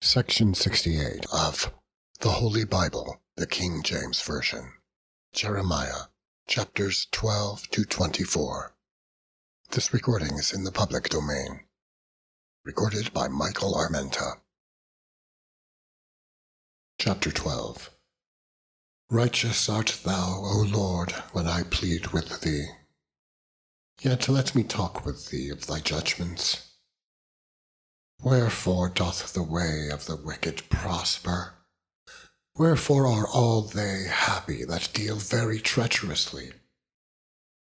Section 68 of the Holy Bible, the King James Version. Jeremiah, chapters 12 to 24. This recording is in the public domain. Recorded by Michael Armenta. Chapter 12. Righteous art thou, O Lord, when I plead with thee. Yet let me talk with thee of thy judgments. Wherefore doth the way of the wicked prosper? Wherefore are all they happy that deal very treacherously?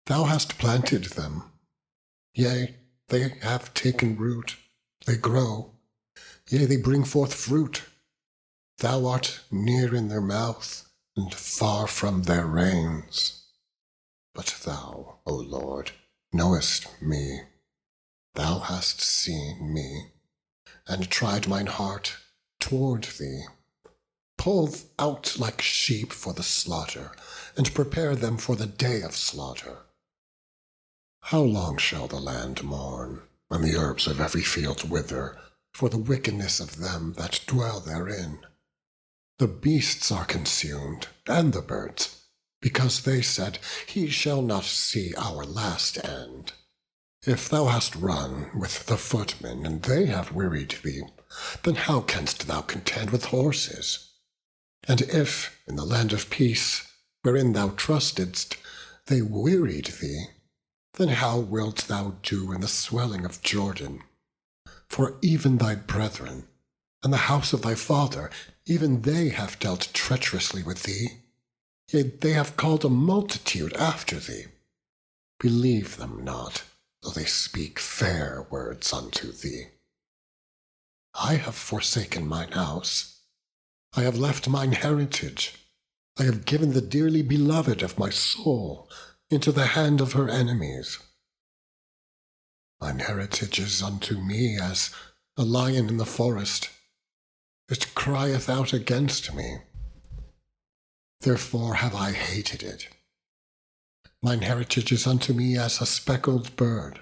Thou hast planted them, yea, they have taken root, they grow, yea, they bring forth fruit. Thou art near in their mouth, and far from their reins. But thou, O Lord, knowest me. Thou hast seen me, and tried mine heart toward thee. Pull out like sheep for the slaughter, and prepare them for the day of slaughter. How long shall the land mourn, and the herbs of every field wither, for the wickedness of them that dwell therein? The beasts are consumed, and the birds, because they said, He shall not see our last end. If thou hast run with the footmen, and they have wearied thee, then how canst thou contend with horses? And if, in the land of peace, wherein thou trustedst, they wearied thee, then how wilt thou do in the swelling of Jordan? For even thy brethren, and the house of thy father, even they have dealt treacherously with thee. Yea, they have called a multitude after thee. Believe them not, though they speak fair words unto thee. I have forsaken mine house. I have left mine heritage. I have given the dearly beloved of my soul into the hand of her enemies. Mine heritage is unto me as a lion in the forest. It crieth out against me. Therefore have I hated it. Mine heritage is unto me as a speckled bird.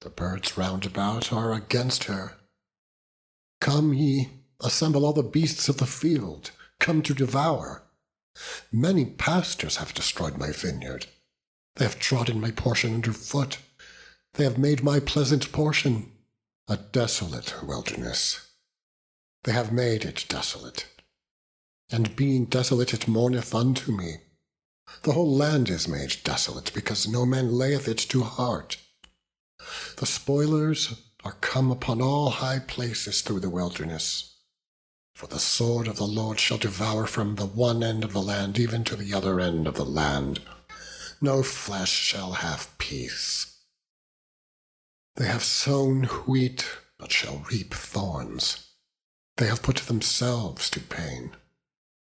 The birds round about are against her. Come ye, assemble all the beasts of the field, come to devour. Many pastors have destroyed my vineyard. They have trodden my portion under foot. They have made my pleasant portion a desolate wilderness. They have made it desolate, and being desolate it mourneth unto me. The whole land is made desolate, because no man layeth it to heart. The spoilers are come upon all high places through the wilderness. For the sword of the Lord shall devour from the one end of the land even to the other end of the land. No flesh shall have peace. They have sown wheat, but shall reap thorns. They have put themselves to pain,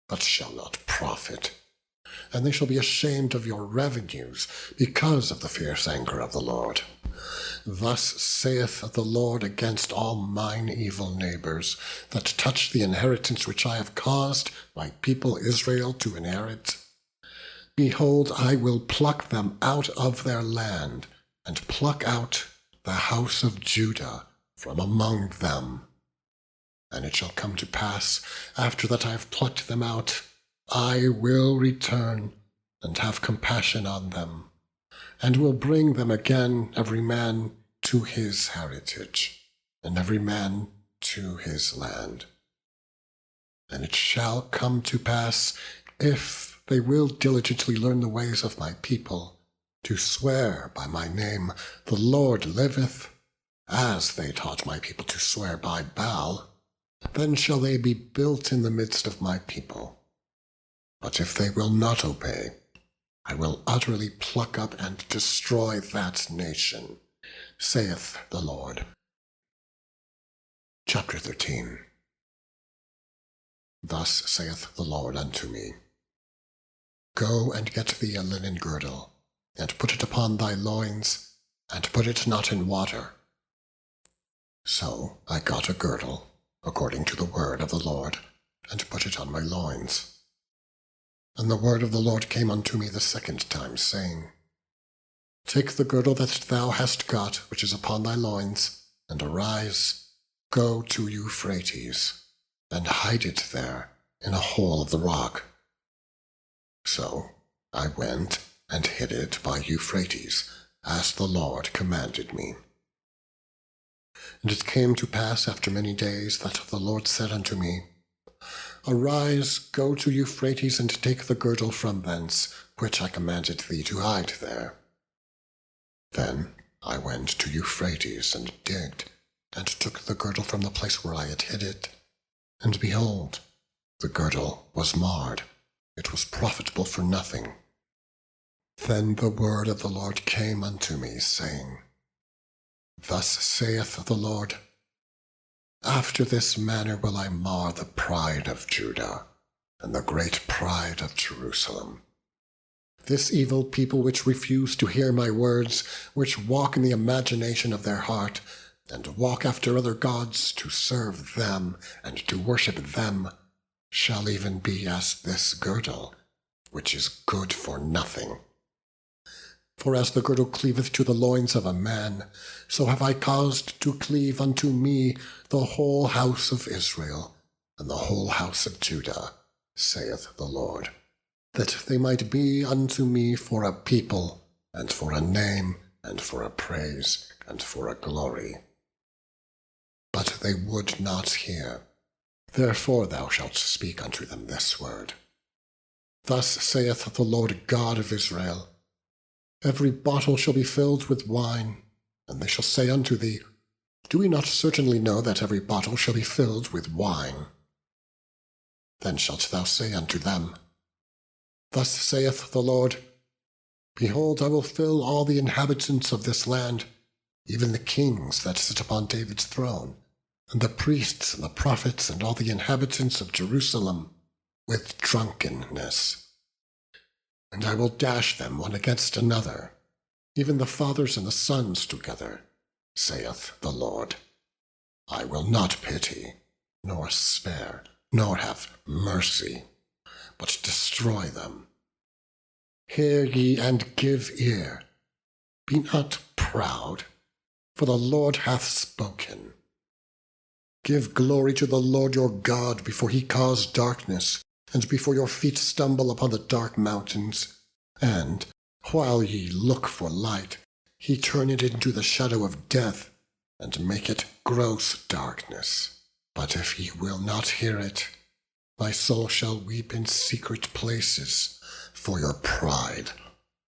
but shall not profit. And they shall be ashamed of your revenues, because of the fierce anger of the Lord. Thus saith the Lord against all mine evil neighbors, that touch the inheritance which I have caused my people Israel to inherit. Behold, I will pluck them out of their land, and pluck out the house of Judah from among them. And it shall come to pass, after that I have plucked them out, I will return and have compassion on them, and will bring them again every man to his heritage, and every man to his land. And it shall come to pass, if they will diligently learn the ways of my people, to swear by my name, the Lord liveth, as they taught my people to swear by Baal, then shall they be built in the midst of my people. But if they will not obey, I will utterly pluck up and destroy that nation, saith the Lord. Chapter 13. Thus saith the Lord unto me, Go and get thee a linen girdle, and put it upon thy loins, and put it not in water. So I got a girdle, according to the word of the Lord, and put it on my loins. And the word of the Lord came unto me the second time, saying, Take the girdle that thou hast got, which is upon thy loins, and arise, go to Euphrates, and hide it there in a hole of the rock. So I went and hid it by Euphrates, as the Lord commanded me. And it came to pass after many days that the Lord said unto me, Arise, go to Euphrates, and take the girdle from thence, which I commanded thee to hide there. Then I went to Euphrates, and digged, and took the girdle from the place where I had hid it. And behold, the girdle was marred, it was profitable for nothing. Then the word of the Lord came unto me, saying, Thus saith the Lord, After this manner will I mar the pride of Judah, and the great pride of Jerusalem. This evil people which refuse to hear my words, which walk in the imagination of their heart, and walk after other gods to serve them and to worship them, shall even be as this girdle, which is good for nothing. For as the girdle cleaveth to the loins of a man, so have I caused to cleave unto me the whole house of Israel, and the whole house of Judah, saith the Lord, that they might be unto me for a people, and for a name, and for a praise, and for a glory. But they would not hear. Therefore thou shalt speak unto them this word. Thus saith the Lord God of Israel, Every bottle shall be filled with wine, and they shall say unto thee, Do we not certainly know that every bottle shall be filled with wine? Then shalt thou say unto them, Thus saith the Lord, Behold, I will fill all the inhabitants of this land, even the kings that sit upon David's throne, and the priests and the prophets and all the inhabitants of Jerusalem, with drunkenness. And I will dash them one against another, even the fathers and the sons together, saith the Lord. I will not pity, nor spare, nor have mercy, but destroy them. Hear ye and give ear. Be not proud, for the Lord hath spoken. Give glory to the Lord your God before he cause darkness, and before your feet stumble upon the dark mountains. And, while ye look for light, he turn it into the shadow of death, and make it gross darkness. But if ye will not hear it, my soul shall weep in secret places for your pride,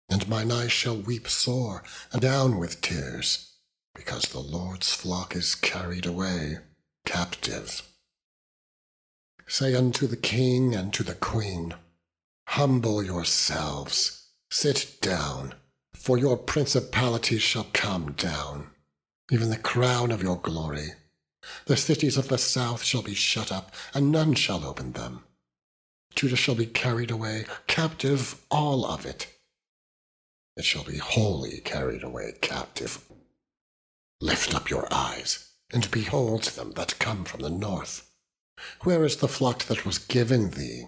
and mine eyes shall weep sore and down with tears, because the Lord's flock is carried away captive. Say unto the king and to the queen, Humble yourselves, sit down, for your principalities shall come down, even the crown of your glory. The cities of the south shall be shut up, and none shall open them. Judah shall be carried away, captive all of it. It shall be wholly carried away captive. Lift up your eyes, and behold them that come from the north. Where is the flock that was given thee,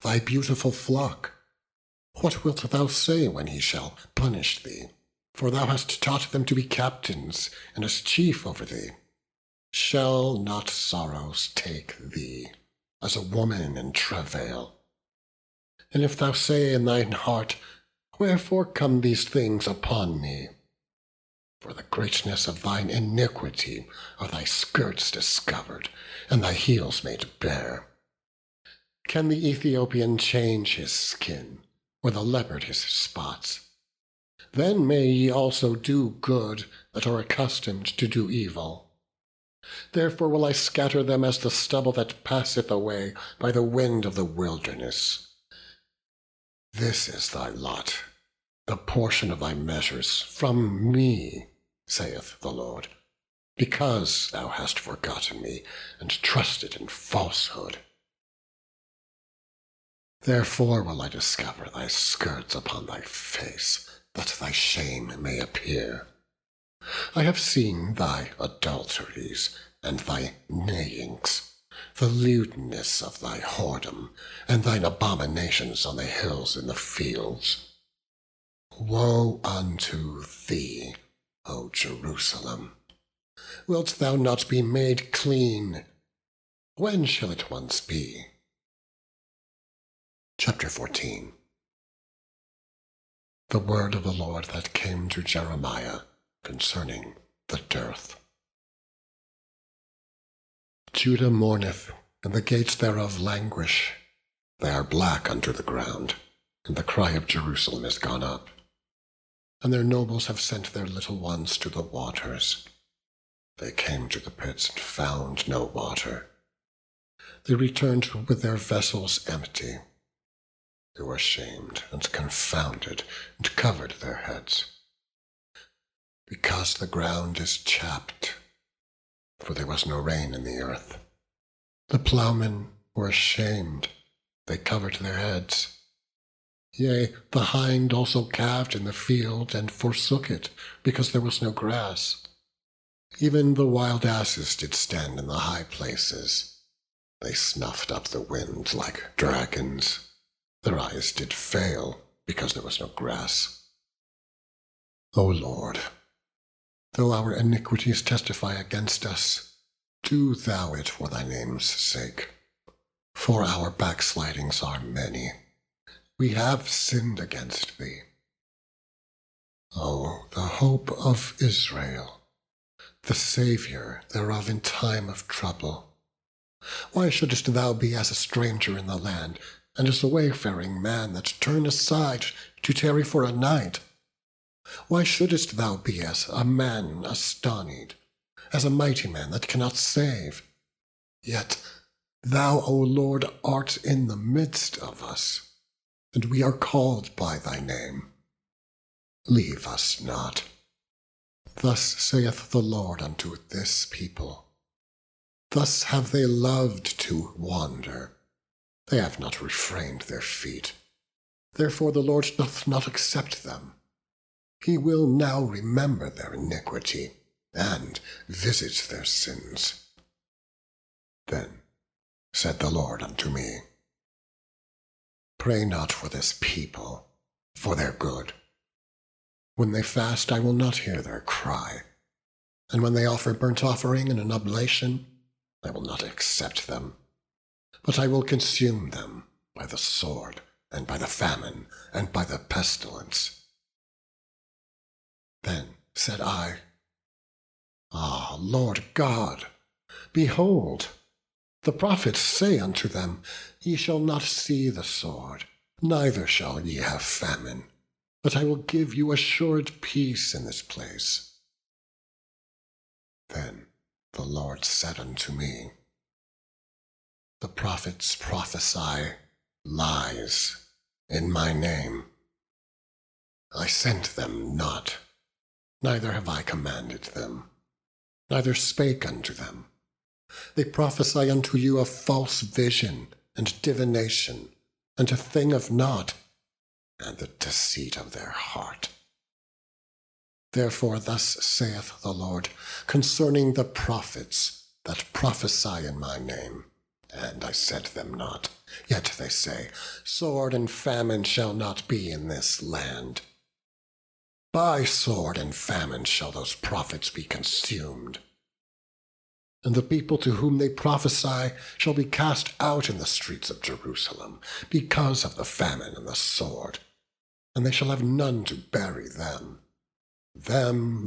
thy beautiful flock? What wilt thou say when he shall punish thee? For thou hast taught them to be captains, and as chief over thee. Shall not sorrows take thee, as a woman in travail? And if thou say in thine heart, Wherefore come these things upon me? For the greatness of thine iniquity are thy skirts discovered, and thy heels made bare. Can the Ethiopian change his skin, or the leopard his spots? Then may ye also do good that are accustomed to do evil. Therefore will I scatter them as the stubble that passeth away by the wind of the wilderness. This is thy lot, the portion of thy measures from me, saith the Lord, because thou hast forgotten me, and trusted in falsehood. Therefore will I discover thy skirts upon thy face, that thy shame may appear. I have seen thy adulteries, and thy neighings, the lewdness of thy whoredom, and thine abominations on the hills and the fields. Woe unto thee, O Jerusalem! Wilt thou not be made clean? When shall it once be? Chapter 14. The word of the Lord that came to Jeremiah concerning the dearth. Judah mourneth, and the gates thereof languish. They are black under the ground, and the cry of Jerusalem is gone up. And their nobles have sent their little ones to the waters. They came to the pits and found no water. They returned with their vessels empty. They were ashamed and confounded, and covered their heads. Because the ground is chapped, for there was no rain in the earth. The plowmen were ashamed, they covered their heads. Yea, the hind also calved in the field, and forsook it, because there was no grass. Even the wild asses did stand in the high places. They snuffed up the wind like dragons. Their eyes did fail, because there was no grass. O Lord, though our iniquities testify against us, do thou it for thy name's sake. For our backslidings are many. We have sinned against thee. O, the hope of Israel, the Saviour thereof in time of trouble. Why shouldest thou be as a stranger in the land, and as a wayfaring man that turned aside to tarry for a night? Why shouldest thou be as a man astonied, as a mighty man that cannot save? Yet thou, O Lord, art in the midst of us, and we are called by thy name. Leave us not. Thus saith the Lord unto this people. Thus have they loved to wander. They have not refrained their feet. Therefore the Lord doth not accept them. He will now remember their iniquity, and visit their sins. Then said the Lord unto me, Pray not for this people, for their good. When they fast, I will not hear their cry, and when they offer burnt offering and an oblation, I will not accept them. But I will consume them by the sword, and by the famine, and by the pestilence. Then said I, Ah, Lord God, behold, the prophets say unto them, Ye shall not see the sword, neither shall ye have famine, but I will give you assured peace in this place. Then the Lord said unto me, The prophets prophesy lies in my name. I sent them not, neither have I commanded them, neither spake unto them. They prophesy unto you a false vision and divination, and a thing of naught, and the deceit of their heart. Therefore thus saith the Lord concerning the prophets that prophesy in my name, and I sent them not, yet they say, Sword and famine shall not be in this land. By sword and famine shall those prophets be consumed. And the people to whom they prophesy shall be cast out in the streets of Jerusalem, because of the famine and the sword, and they shall have none to bury them,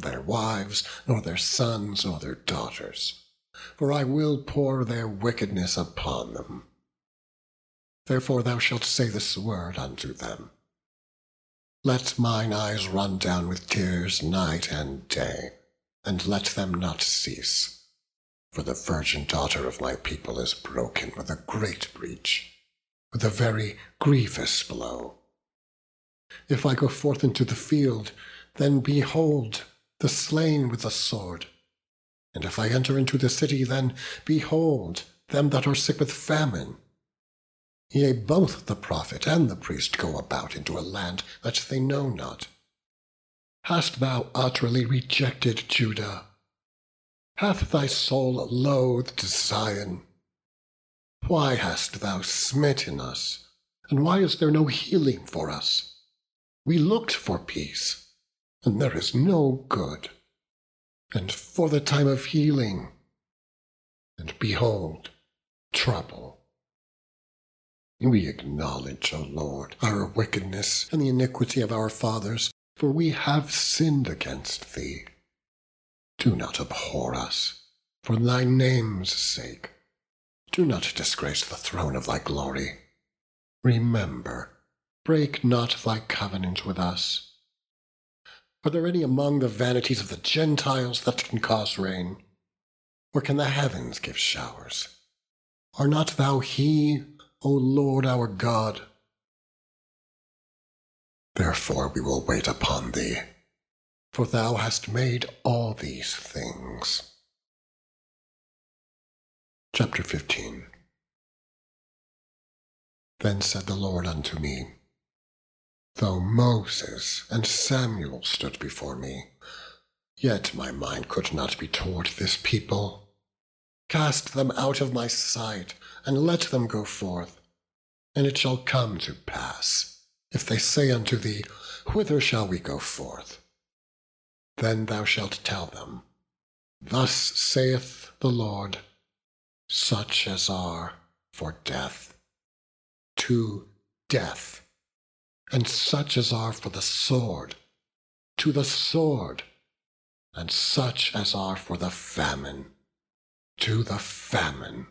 their wives, nor their sons, nor their daughters, for I will pour their wickedness upon them. Therefore thou shalt say this word unto them, Let mine eyes run down with tears night and day, and let them not cease. For the virgin daughter of my people is broken with a great breach, with a very grievous blow. If I go forth into the field, then behold, the slain with the sword. And if I enter into the city, then behold, them that are sick with famine. Yea, both the prophet and the priest go about into a land that they know not. Hast thou utterly rejected Judah? Hath thy soul loathed Zion? Why hast thou smitten us, and why is there no healing for us? We looked for peace, and there is no good, and for the time of healing, and behold, trouble. We acknowledge, O Lord, our wickedness and the iniquity of our fathers, for we have sinned against thee. Do not abhor us, for thy name's sake. Do not disgrace the throne of thy glory. Remember, break not thy covenant with us. Are there any among the vanities of the Gentiles that can cause rain? Or can the heavens give showers? Are not thou he, O Lord our God? Therefore we will wait upon thee, for thou hast made all these things. Chapter 15. Then said the Lord unto me, Though Moses and Samuel stood before me, yet my mind could not be toward this people. Cast them out of my sight, and let them go forth. And it shall come to pass, if they say unto thee, Whither shall we go forth? Then thou shalt tell them, Thus saith the Lord, such as are for death, to death, and such as are for the sword, to the sword, and such as are for the famine, to the famine,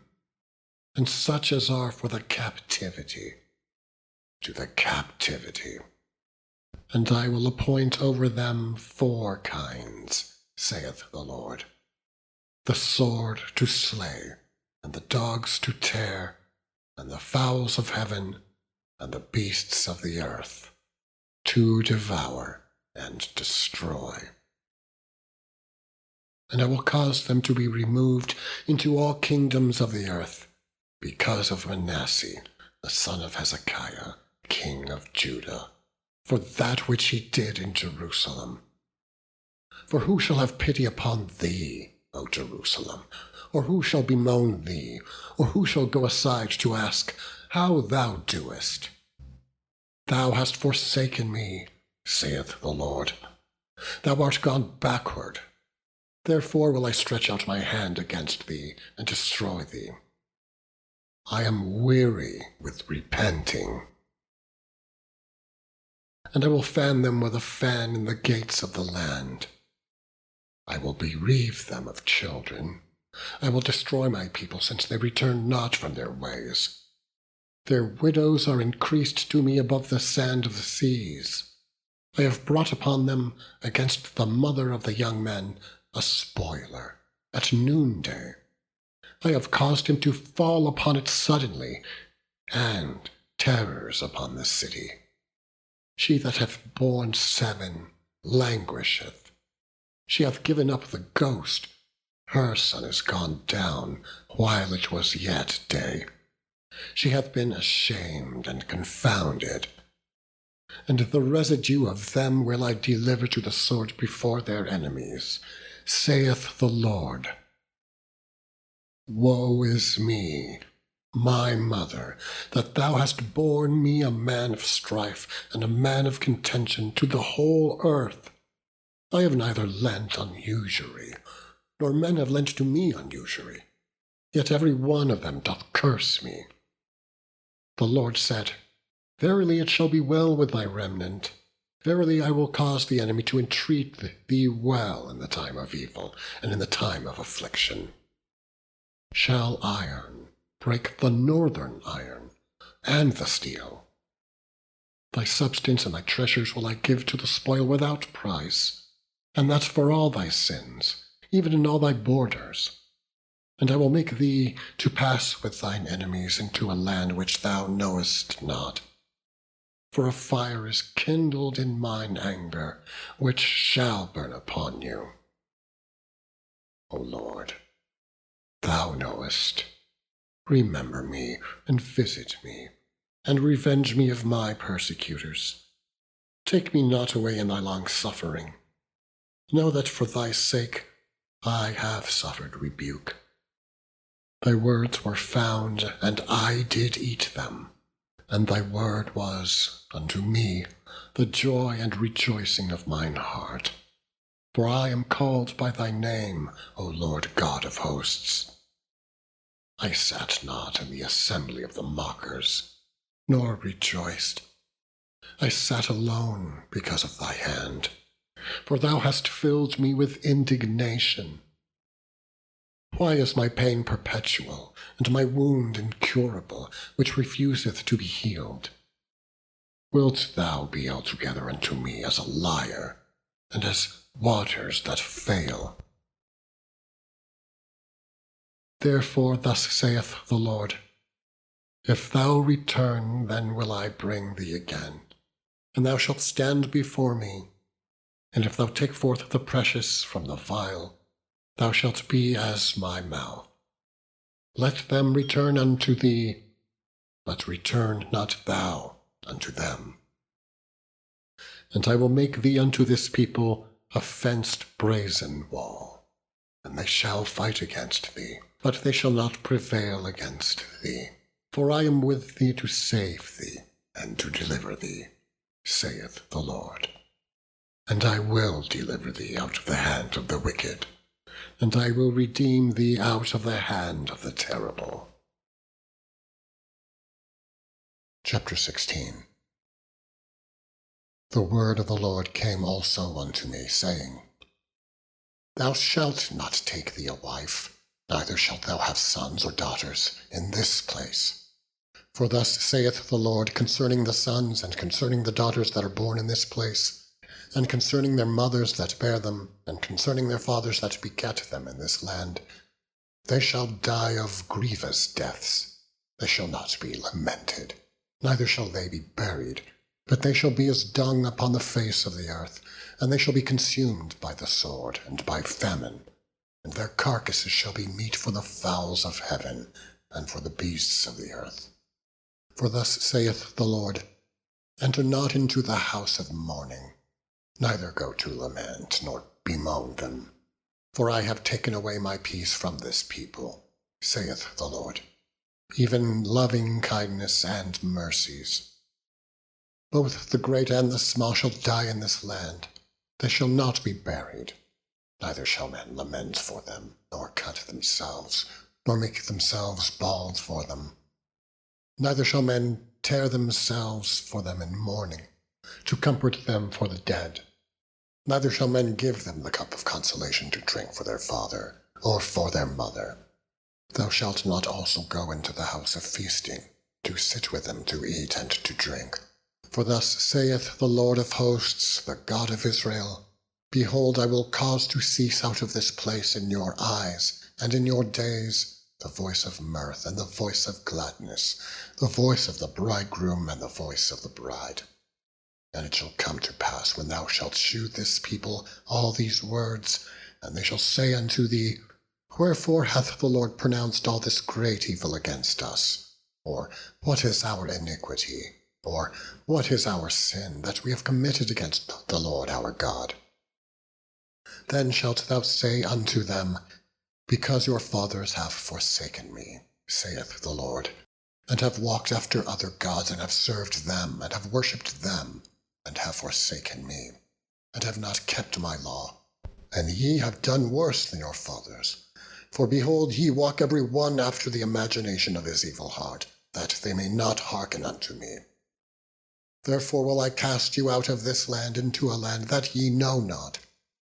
and such as are for the captivity, to the captivity. And I will appoint over them 4 kinds, saith the Lord, the sword to slay, and the dogs to tear, and the fowls of heaven, and the beasts of the earth, to devour and destroy. And I will cause them to be removed into all kingdoms of the earth, because of Manasseh, the son of Hezekiah, king of Judah, for that which he did in Jerusalem. For who shall have pity upon thee, O Jerusalem? Or who shall bemoan thee? Or who shall go aside to ask how thou doest? Thou hast forsaken me, saith the Lord. Thou art gone backward. Therefore will I stretch out my hand against thee, and destroy thee. I am weary with repenting. And I will fan them with a fan in the gates of the land. I will bereave them of children. I will destroy my people, since they return not from their ways. Their widows are increased to me above the sand of the seas. I have brought upon them, against the mother of the young men, a spoiler at noonday. I have caused him to fall upon it suddenly, and terrors upon the city. She that hath borne 7 languisheth. She hath given up the ghost. Her son is gone down while it was yet day. She hath been ashamed and confounded. And the residue of them will I deliver to the sword before their enemies, saith the Lord. Woe is me, my mother, that thou hast borne me a man of strife and a man of contention to the whole earth. I have neither lent on usury, nor men have lent to me on usury, yet every one of them doth curse me. The Lord said, Verily it shall be well with thy remnant. Verily I will cause the enemy to entreat thee well in the time of evil, and in the time of affliction. Shall iron break the northern iron, and the steel? Thy substance and thy treasures will I give to the spoil without price, and that for all thy sins, even in all thy borders. And I will make thee to pass with thine enemies into a land which thou knowest not. For a fire is kindled in mine anger, which shall burn upon you. O Lord, thou knowest. Remember me, and visit me, and revenge me of my persecutors. Take me not away in thy long suffering. Know that for thy sake I have suffered rebuke. Thy words were found, and I did eat them, and thy word was unto me the joy and rejoicing of mine heart. For I am called by thy name, O Lord God of hosts. I sat not in the assembly of the mockers, nor rejoiced. I sat alone because of thy hand, for thou hast filled me with indignation. Why is my pain perpetual, and my wound incurable, which refuseth to be healed? Wilt thou be altogether unto me as a liar, and as waters that fail? Therefore thus saith the Lord, If thou return, then will I bring thee again, and thou shalt stand before me. And if thou take forth the precious from the vile, thou shalt be as my mouth. Let them return unto thee, but return not thou unto them. And I will make thee unto this people a fenced brazen wall, and they shall fight against thee, but they shall not prevail against thee. For I am with thee to save thee, and to deliver thee, saith the Lord. And I will deliver thee out of the hand of the wicked, and I will redeem thee out of the hand of the terrible. Chapter 16. The word of the Lord came also unto me, saying, Thou shalt not take thee a wife, neither shalt thou have sons or daughters in this place. For thus saith the Lord concerning the sons and concerning the daughters that are born in this place, and concerning their mothers that bear them, and concerning their fathers that begat them in this land, they shall die of grievous deaths. They shall not be lamented, neither shall they be buried, but they shall be as dung upon the face of the earth, and they shall be consumed by the sword and by famine, and their carcasses shall be meat for the fowls of heaven, and for the beasts of the earth. For thus saith the Lord, Enter not into the house of mourning, neither go to lament, nor bemoan them. For I have taken away my peace from this people, saith the Lord, even loving kindness and mercies. Both the great and the small shall die in this land. They shall not be buried, neither shall men lament for them, nor cut themselves, nor make themselves bald for them. Neither shall men tear themselves for them in mourning, to comfort them for the dead. Neither shall men give them the cup of consolation to drink for their father, or for their mother. Thou shalt not also go into the house of feasting, to sit with them to eat and to drink. For thus saith the Lord of hosts, the God of Israel, Behold, I will cause to cease out of this place in your eyes, and in your days, the voice of mirth and the voice of gladness, the voice of the bridegroom and the voice of the bride. And it shall come to pass, when thou shalt shew this people all these words, and they shall say unto thee, Wherefore hath the Lord pronounced all this great evil against us? Or, what is our iniquity? Or, what is our sin that we have committed against the Lord our God? Then shalt thou say unto them, Because your fathers have forsaken me, saith the Lord, and have walked after other gods, and have served them, and have worshipped them, and have forsaken me, and have not kept my law. And ye have done worse than your fathers. For behold, ye walk every one after the imagination of his evil heart, that they may not hearken unto me. Therefore will I cast you out of this land into a land that ye know not,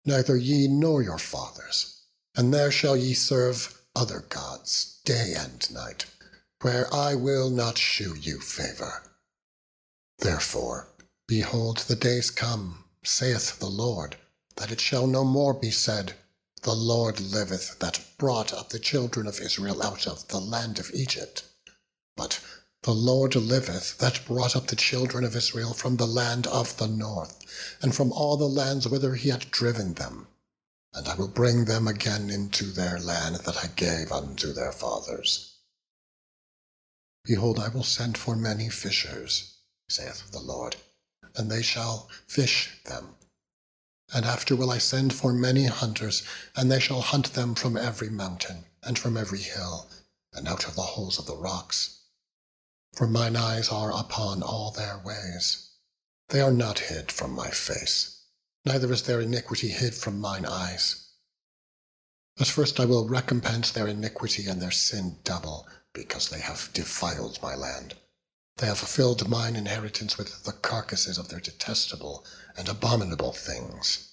neither ye nor your fathers. And there shall ye serve other gods day and night, where I will not shew you favour. Therefore, behold, the days come, saith the Lord, that it shall no more be said, The Lord liveth, that brought up the children of Israel out of the land of Egypt. But the Lord liveth, that brought up the children of Israel from the land of the north, and from all the lands whither he had driven them. And I will bring them again into their land that I gave unto their fathers. Behold, I will send for many fishers, saith the Lord, and they shall fish them. And after will I send for many hunters, and they shall hunt them from every mountain, and from every hill, and out of the holes of the rocks. For mine eyes are upon all their ways. They are not hid from my face, neither is their iniquity hid from mine eyes. At first I will recompense their iniquity and their sin double, because they have defiled my land. They have filled mine inheritance with the carcasses of their detestable and abominable things.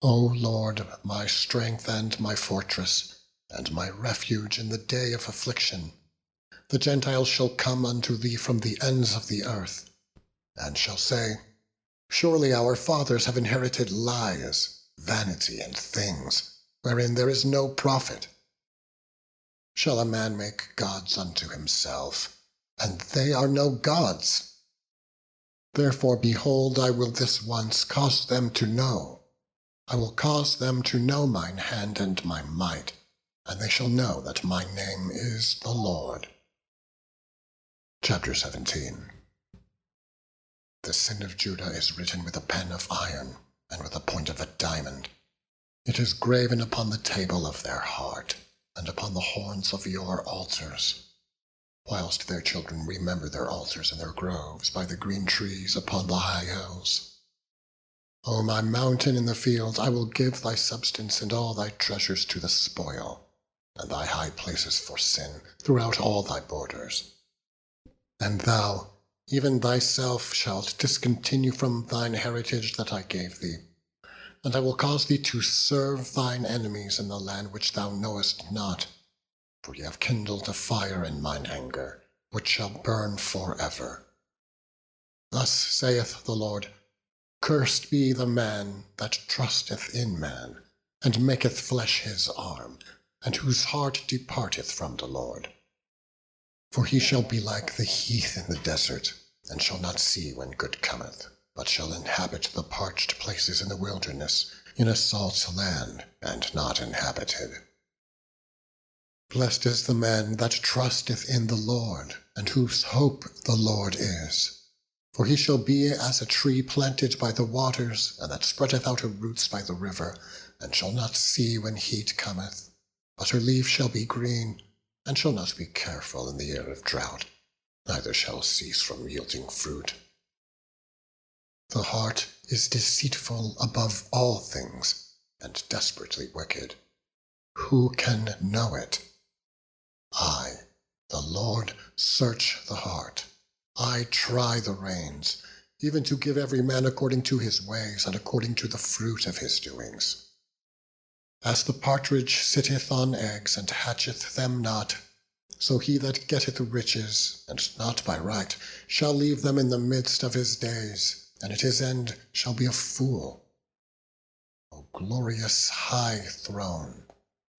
O Lord, my strength and my fortress, and my refuge in the day of affliction, the Gentiles shall come unto thee from the ends of the earth, and shall say, Surely our fathers have inherited lies, vanity, and things, wherein there is no profit. Shall a man make gods unto himself, and they are no gods? Therefore, behold, I will this once cause them to know. I will cause them to know mine hand and my might, and they shall know that my name is the Lord. Chapter 17. The sin of Judah is written with a pen of iron, and with a point of a diamond. It is graven upon the table of their heart, and upon the horns of your altars, whilst their children remember their altars and their groves by the green trees upon the high hills. O my mountain in the field, I will give thy substance and all thy treasures to the spoil, and thy high places for sin throughout all thy borders. And thou, even thyself, shalt discontinue from thine heritage that I gave thee, and I will cause thee to serve thine enemies in the land which thou knowest not, for ye have kindled a fire in mine anger, which shall burn forever. Thus saith the Lord, Cursed be the man that trusteth in man, and maketh flesh his arm, and whose heart departeth from the Lord. For he shall be like the heath in the desert, and shall not see when good cometh, but shall inhabit the parched places in the wilderness, in a salt land, and not inhabited. Blessed is the man that trusteth in the Lord, and whose hope the Lord is. For he shall be as a tree planted by the waters, and that spreadeth out her roots by the river, and shall not see when heat cometh. But her leaf shall be green, and shall not be careful in the year of drought, neither shall cease from yielding fruit. The heart is deceitful above all things, and desperately wicked. Who can know it? I, the Lord, search the heart. I try the reins, even to give every man according to his ways, and according to the fruit of his doings. As the partridge sitteth on eggs, and hatcheth them not, so he that getteth riches, and not by right, shall leave them in the midst of his days, and at his end shall be a fool. O glorious high throne,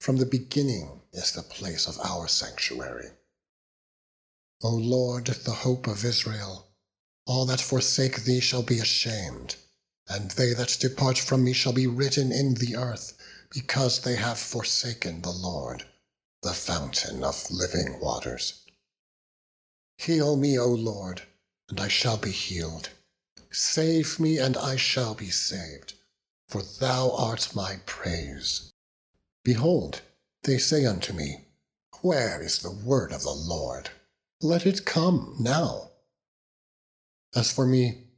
from the beginning is the place of our sanctuary. O Lord, the hope of Israel, all that forsake thee shall be ashamed, and they that depart from me shall be written in the earth, because they have forsaken the Lord, the fountain of living waters. Heal me, O Lord, and I shall be healed. Save me, and I shall be saved, for thou art my praise. Behold, they say unto me, Where is the word of the Lord? Let it come now. As for me,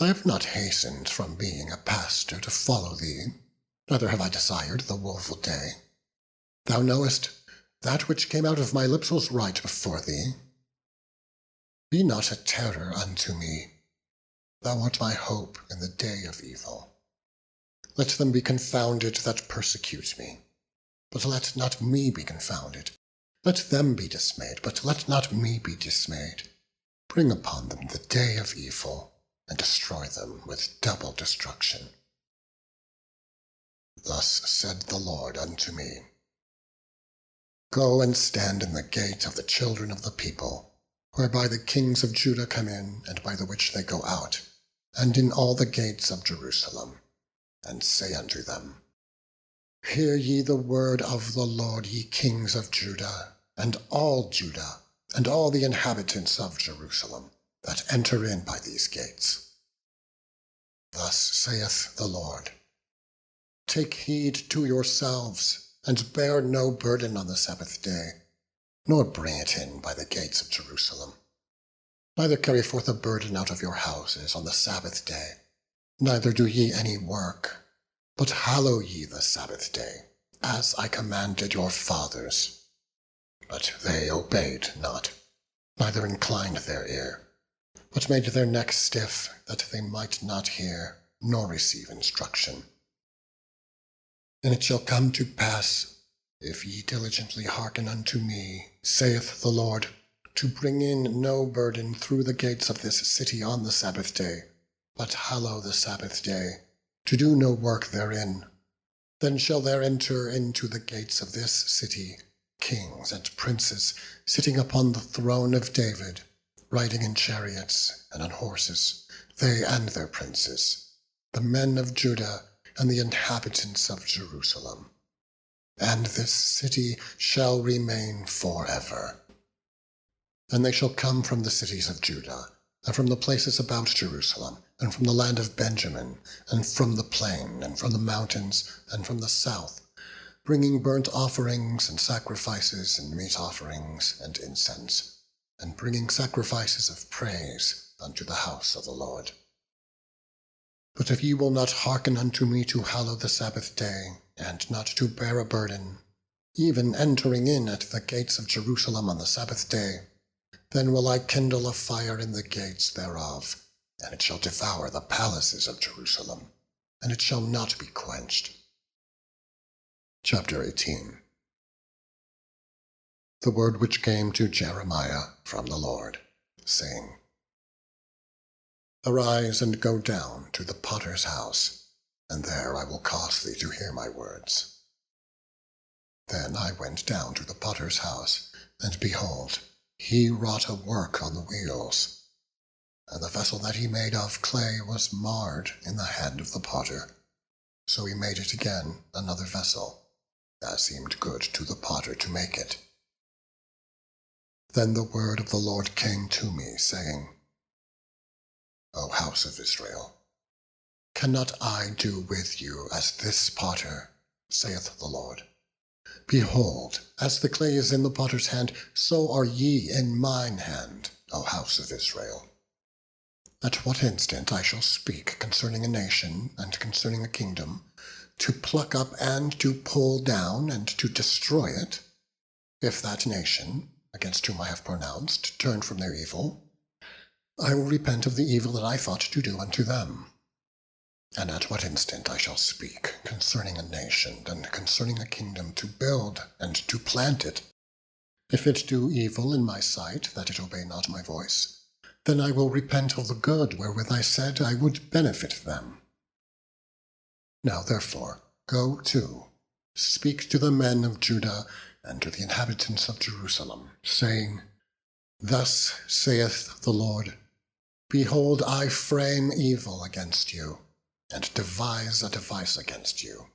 I have not hastened from being a pastor to follow thee, neither have I desired the woeful day. Thou knowest, that which came out of my lips was right before thee. Be not a terror unto me. Thou art my hope in the day of evil. Let them be confounded that persecute me, but let not me be confounded. Let them be dismayed, but let not me be dismayed. Bring upon them the day of evil, and destroy them with double destruction. Thus said the Lord unto me, Go and stand in the gate of the children of the people, whereby the kings of Judah come in, and by the which they go out, and in all the gates of Jerusalem, and say unto them, Hear ye the word of the Lord, ye kings of Judah, and all the inhabitants of Jerusalem, that enter in by these gates. Thus saith the Lord, Take heed to yourselves, and bear no burden on the Sabbath day, nor bring it in by the gates of Jerusalem. Neither carry forth a burden out of your houses on the Sabbath day, neither do ye any work, but hallow ye the Sabbath day, as I commanded your fathers. But they obeyed not, neither inclined their ear, but made their necks stiff, that they might not hear, nor receive instruction. And it shall come to pass, if ye diligently hearken unto me, saith the Lord, to bring in no burden through the gates of this city on the Sabbath day, but hallow the Sabbath day, to do no work therein, then shall there enter into the gates of this city kings and princes, sitting upon the throne of David, riding in chariots and on horses, they and their princes, the men of Judah and the inhabitants of Jerusalem. And this city shall remain forever. And they shall come from the cities of Judah, and from the places about Jerusalem, and from the land of Benjamin, and from the plain, and from the mountains, and from the south, bringing burnt offerings and sacrifices, and meat offerings and incense, and bringing sacrifices of praise unto the house of the Lord. But if ye will not hearken unto me to hallow the Sabbath day, and not to bear a burden, even entering in at the gates of Jerusalem on the Sabbath day, then will I kindle a fire in the gates thereof, and it shall devour the palaces of Jerusalem, and it shall not be quenched. Chapter 18. The word which came to Jeremiah from the Lord, saying, Arise and go down to the potter's house, and there I will cause thee to hear my words. Then I went down to the potter's house, and behold, he wrought a work on the wheels. And the vessel that he made of clay was marred in the hand of the potter. So he made it again another vessel, as seemed good to the potter to make it. Then the word of the Lord came to me, saying, O house of Israel, cannot I do with you as this potter, saith the Lord? Behold, as the clay is in the potter's hand, so are ye in mine hand, O house of Israel. At what instant I shall speak concerning a nation and concerning a kingdom, to pluck up and to pull down and to destroy it, if that nation, against whom I have pronounced, turn from their evil, I will repent of the evil that I thought to do unto them. And at what instant I shall speak concerning a nation and concerning a kingdom, to build and to plant it, if it do evil in my sight, that it obey not my voice, then I will repent of the good wherewith I said I would benefit them. Now therefore, go to, speak to the men of Judah and to the inhabitants of Jerusalem, saying, Thus saith the Lord, Behold, I frame evil against you, and devise a device against you.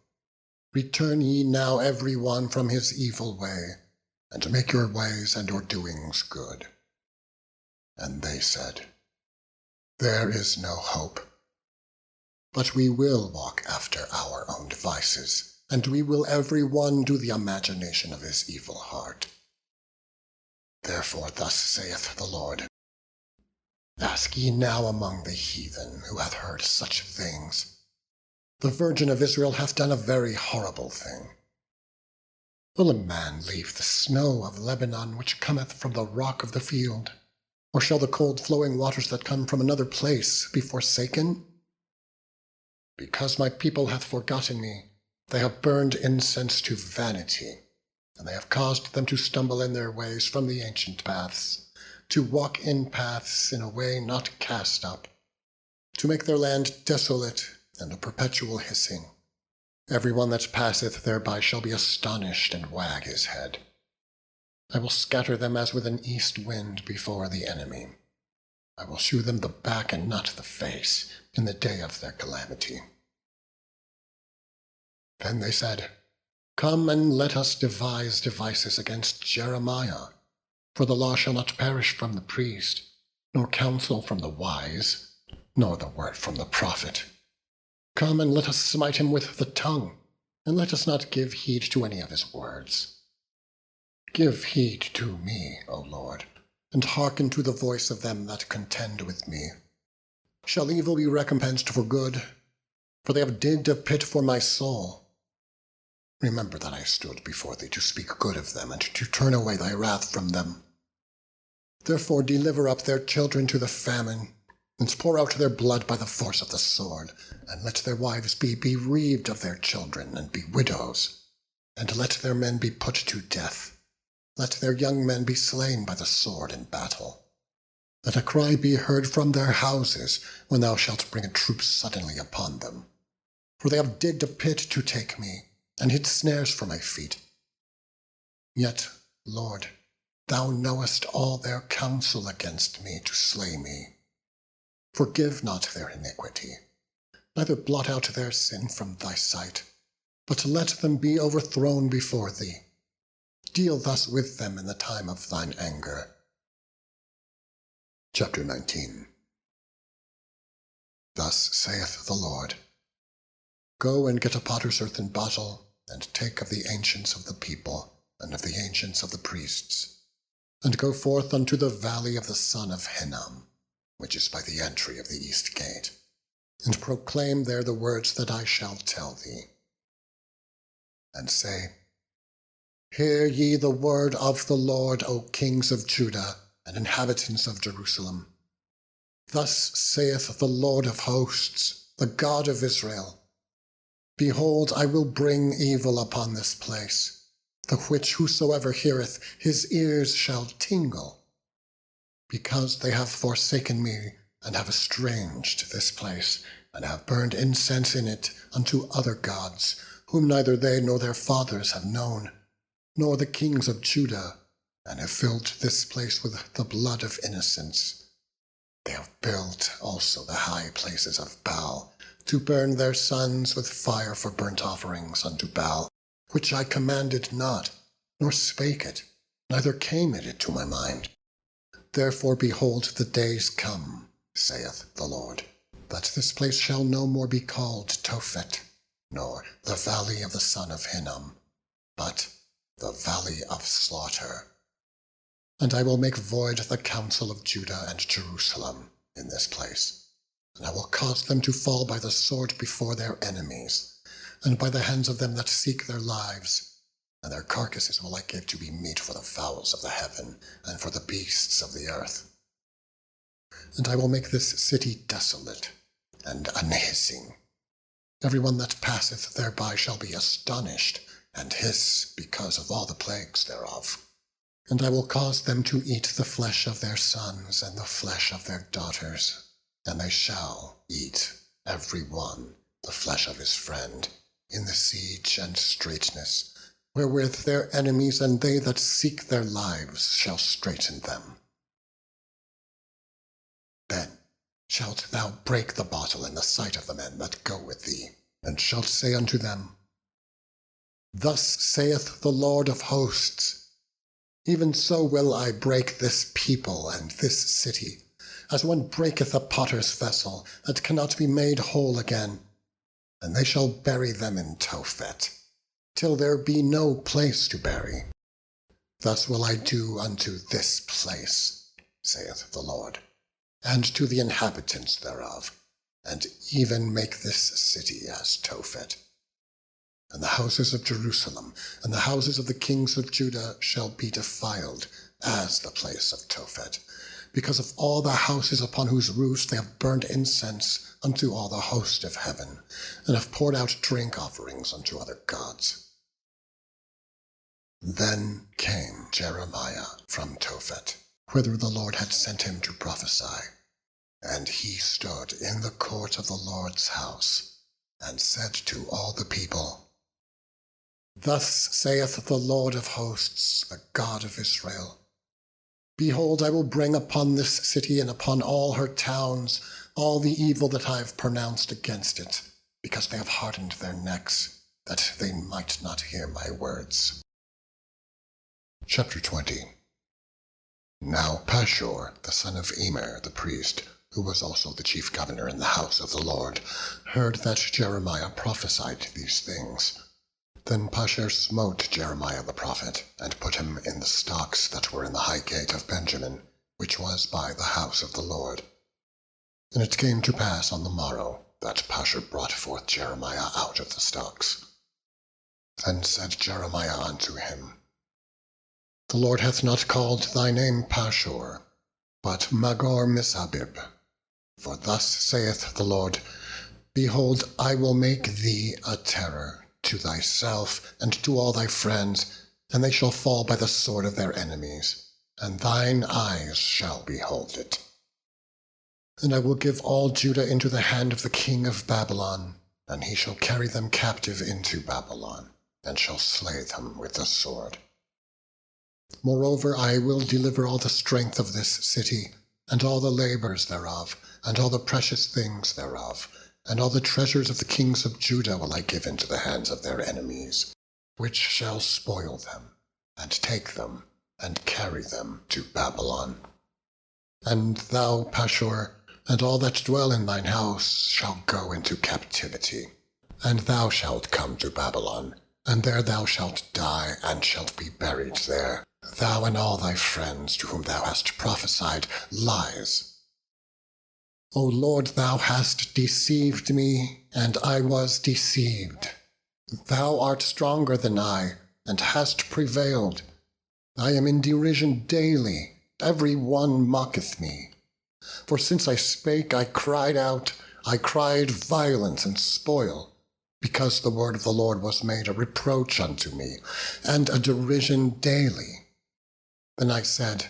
Return ye now every one from his evil way, and make your ways and your doings good. And they said, There is no hope. But we will walk after our own devices, and we will every one do the imagination of his evil heart. Therefore thus saith the Lord, Ask ye now among the heathen who hath heard such things. The Virgin of Israel hath done a very horrible thing. Will a man leave the snow of Lebanon which cometh from the rock of the field? Or shall the cold flowing waters that come from another place be forsaken? Because my people hath forgotten me, they have burned incense to vanity, and they have caused them to stumble in their ways from the ancient paths, to walk in paths in a way not cast up, to make their land desolate and a perpetual hissing. Every one that passeth thereby shall be astonished and wag his head. I will scatter them as with an east wind before the enemy. I will shew them the back and not the face in the day of their calamity. Then they said, Come and let us devise devices against Jeremiah, for the law shall not perish from the priest, nor counsel from the wise, nor the word from the prophet. Come and let us smite him with the tongue, and let us not give heed to any of his words. Give heed to me, O Lord, and hearken to the voice of them that contend with me. Shall evil be recompensed for good? For they have digged a pit for my soul. remember that I stood before thee to speak good of them, and to turn away thy wrath from them. Therefore deliver up their children to the famine, and pour out their blood by the force of the sword, and let their wives be bereaved of their children, and be widows, and let their men be put to death. Let their young men be slain by the sword in battle. Let a cry be heard from their houses, when thou shalt bring a troop suddenly upon them. For they have digged a pit to take me, and hid snares for my feet. Yet, Lord, thou knowest all their counsel against me to slay me. Forgive not their iniquity, neither blot out their sin from thy sight, but let them be overthrown before thee. Deal thus with them in the time of thine anger. Chapter 19. Thus saith the Lord, Go and get a potter's earthen bottle, and take of the ancients of the people, and of the ancients of the priests, and go forth unto the valley of the son of Hinnom, which is by the entry of the east gate, and proclaim there the words that I shall tell thee. And say, Hear ye the word of the Lord, O kings of Judah, and inhabitants of Jerusalem. Thus saith the Lord of hosts, the God of Israel, Behold, I will bring evil upon this place, the which whosoever heareth, his ears shall tingle, because they have forsaken me, and have estranged this place, and have burned incense in it unto other gods, whom neither they nor their fathers have known, nor the kings of Judah, and have filled this place with the blood of innocents. They have built also the high places of Baal, to burn their sons with fire for burnt offerings unto Baal, which I commanded not, nor spake it, neither came it into my mind. Therefore, behold, the days come, saith the Lord, that this place shall no more be called Tophet, nor the valley of the son of Hinnom, but the valley of slaughter. And I will make void the counsel of Judah and Jerusalem in this place, and I will cause them to fall by the sword before their enemies, and by the hands of them that seek their lives, and their carcasses will I give to be meat for the fowls of the heaven, and for the beasts of the earth. And I will make this city desolate and unhissing. Every one that passeth thereby shall be astonished, and hiss because of all the plagues thereof. And I will cause them to eat the flesh of their sons, and the flesh of their daughters, and they shall eat, every one, the flesh of his friend, in the siege and straitness, wherewith their enemies and they that seek their lives shall straiten them. Then shalt thou break the bottle in the sight of the men that go with thee, and shalt say unto them, Thus saith the Lord of hosts, Even so will I break this people and this city, as one breaketh a potter's vessel, that cannot be made whole again. And they shall bury them in Tophet, till there be no place to bury. Thus will I do unto this place, saith the Lord, and to the inhabitants thereof, and even make this city as Tophet. And the houses of Jerusalem, and the houses of the kings of Judah shall be defiled, as the place of Tophet, because of all the houses upon whose roofs they have burned incense unto all the host of heaven, and have poured out drink offerings unto other gods. Then came Jeremiah from Tophet, whither the Lord had sent him to prophesy. And he stood in the court of the Lord's house, and said to all the people, Thus saith the Lord of hosts, the God of Israel, Behold, I will bring upon this city and upon all her towns all the evil that I have pronounced against it, because they have hardened their necks, that they might not hear my words. Chapter 20. Now Pashur, the son of Emer the priest, who was also the chief governor in the house of the Lord, heard that Jeremiah prophesied these things. Then Pashur smote Jeremiah the prophet, and put him in the stocks that were in the high gate of Benjamin, which was by the house of the Lord. And it came to pass on the morrow, that Pashur brought forth Jeremiah out of the stocks. Then said Jeremiah unto him, The Lord hath not called thy name Pashur, but Magor-Missabib. For thus saith the Lord, Behold, I will make thee a terror to thyself and to all thy friends, and they shall fall by the sword of their enemies, and thine eyes shall behold it. And I will give all Judah into the hand of the king of Babylon, and he shall carry them captive into Babylon, and shall slay them with the sword. Moreover, I will deliver all the strength of this city, and all the labors thereof, and all the precious things thereof, and all the treasures of the kings of Judah will I give into the hands of their enemies, which shall spoil them, and take them, and carry them to Babylon. And thou, Pashur, and all that dwell in thine house shall go into captivity, and thou shalt come to Babylon, and there thou shalt die, and shalt be buried there, thou and all thy friends to whom thou hast prophesied lies. O Lord, thou hast deceived me, and I was deceived. Thou art stronger than I, and hast prevailed. I am in derision daily, every one mocketh me. For since I spake, I cried out, I cried violence and spoil, because the word of the Lord was made a reproach unto me, and a derision daily. Then I said,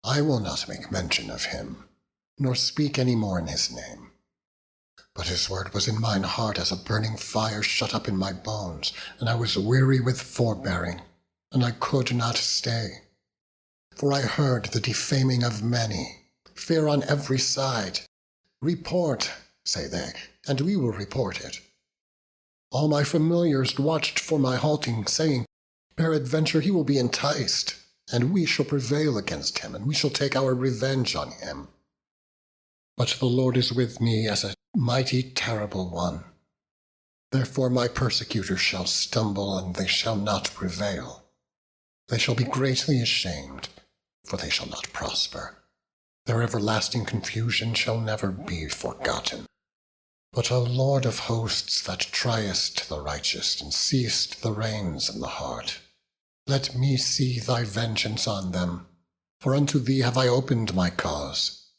I will not make mention of him, nor speak any more in his name. But his word was in mine heart as a burning fire shut up in my bones, and I was weary with forbearing, and I could not stay. For I heard the defaming of many, fear on every side. Report, say they, and we will report it. All my familiars watched for my halting, saying, Peradventure he will be enticed, and we shall prevail against him, and we shall take our revenge on him. But the Lord is with me as a mighty terrible one. Therefore my persecutors shall stumble, and they shall not prevail. They shall be greatly ashamed, for they shall not prosper. Their everlasting confusion shall never be forgotten. But, O Lord of hosts, that triest the righteous, and seest the reins in the heart, let me see thy vengeance on them, for unto thee have I opened my cause.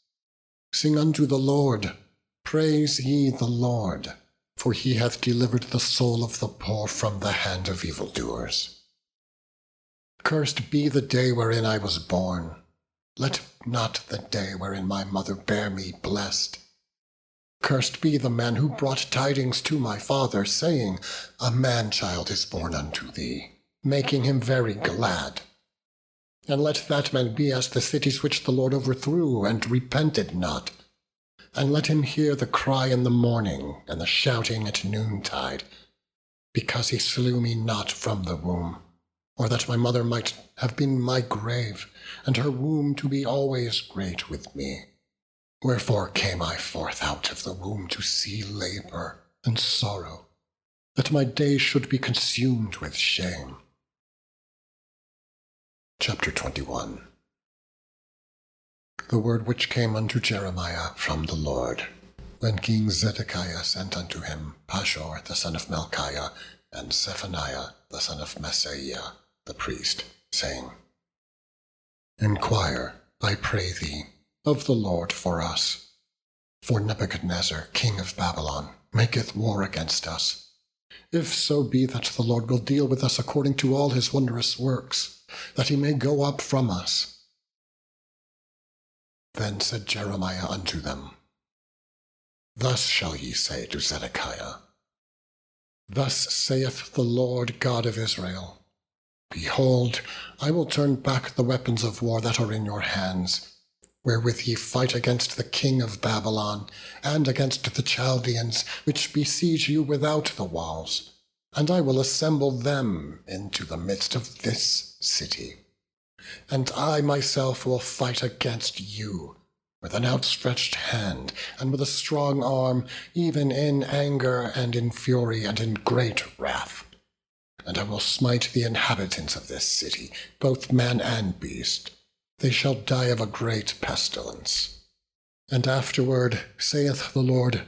Sing unto the Lord, praise ye the Lord, for he hath delivered the soul of the poor from the hand of evildoers. Cursed be the day wherein I was born. Let not the day wherein my mother bare me blessed. Cursed be the man who brought tidings to my father, saying, A man-child is born unto thee, making him very glad. And let that man be as the cities which the Lord overthrew, and repented not. And let him hear the cry in the morning, and the shouting at noontide, because he slew me not from the womb, or that my mother might have been my grave, and her womb to be always great with me. Wherefore came I forth out of the womb to see labor and sorrow, that my days should be consumed with shame. Chapter 21. The word which came unto Jeremiah from the Lord, when King Zedekiah sent unto him Pashur the son of Malchiah, and Zephaniah the son of Maaseiah the priest, saying, Inquire, I pray thee, of the Lord for us. For Nebuchadnezzar, king of Babylon, maketh war against us. If so be that the Lord will deal with us according to all his wondrous works, that he may go up from us. Then said Jeremiah unto them, Thus shall ye say to Zedekiah, Thus saith the Lord God of Israel, Behold, I will turn back the weapons of war that are in your hands, wherewith ye fight against the king of Babylon, and against the Chaldeans, which besiege you without the walls, and I will assemble them into the midst of this city. And I myself will fight against you, with an outstretched hand, and with a strong arm, even in anger, and in fury, and in great wrath. And I will smite the inhabitants of this city, both man and beast. They shall die of a great pestilence. And afterward, saith the Lord,